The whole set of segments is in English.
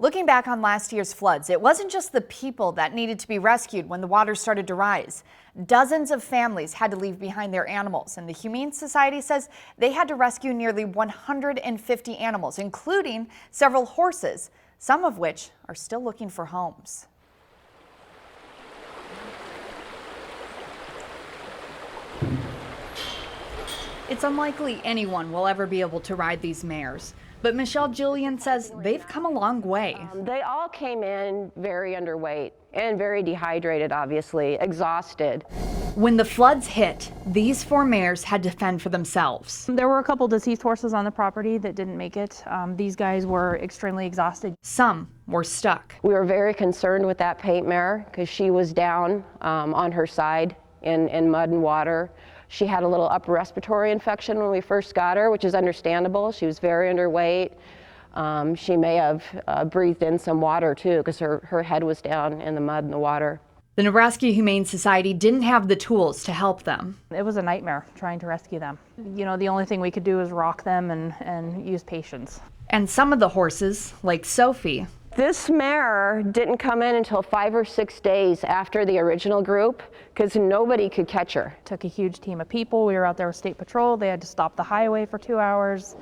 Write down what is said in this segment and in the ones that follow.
Looking back on last year's floods, it wasn't just the people that needed to be rescued when the water started to rise. Dozens of families had to leave behind their animals, and the Humane Society says they had to rescue nearly 150 animals, including several horses, some of which are still looking for homes. It's unlikely anyone will ever be able to ride these mares, but Michelle Julian says they've come a long way. They all came in very underweight and very dehydrated, obviously, exhausted. When the floods hit, these four mares had to fend for themselves. There were a couple deceased horses on the property that didn't make it. These guys were extremely exhausted. Some were stuck. We were very concerned with that paint mare because she was down on her side in mud and water. She had a little upper respiratory infection when we first got her, which is understandable. She was very underweight. She may have breathed in some water too because her head was down in the mud and the water. The Nebraska Humane Society didn't have the tools to help them. It was a nightmare trying to rescue them. You know, the only thing we could do is rock them and use patience. And some of the horses, like Sophie, this mare didn't come in until 5 or 6 days after the original group because nobody could catch her. It took a huge team of people. We were out there with State Patrol. They had to stop the highway for 2 hours.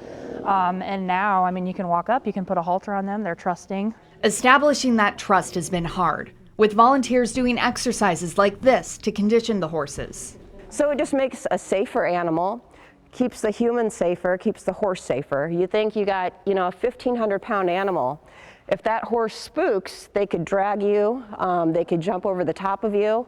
And now, I mean, you can walk up, you can put a halter on them. They're trusting. Establishing that trust has been hard, with volunteers doing exercises like this to condition the horses. So it just makes a safer animal, keeps the human safer, keeps the horse safer. You think you got, a 1,500-pound animal. If that horse spooks, they could drag you, they could jump over the top of you.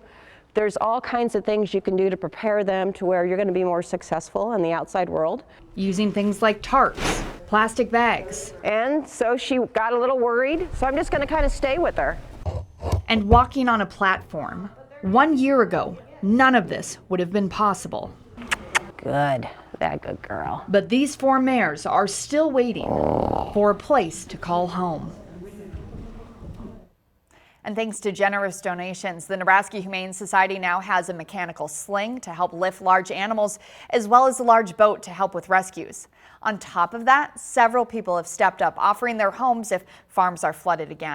There's all kinds of things you can do to prepare them to where you're going to be more successful in the outside world. Using things like tarps, plastic bags. And so she got a little worried, so I'm just going to kind of stay with her. And walking on a platform. 1 year ago, none of this would have been possible. Good, that good girl. But these four mares are still waiting for a place to call home. And thanks to generous donations, the Nebraska Humane Society now has a mechanical sling to help lift large animals, as well as a large boat to help with rescues. On top of that, several people have stepped up, offering their homes if farms are flooded again.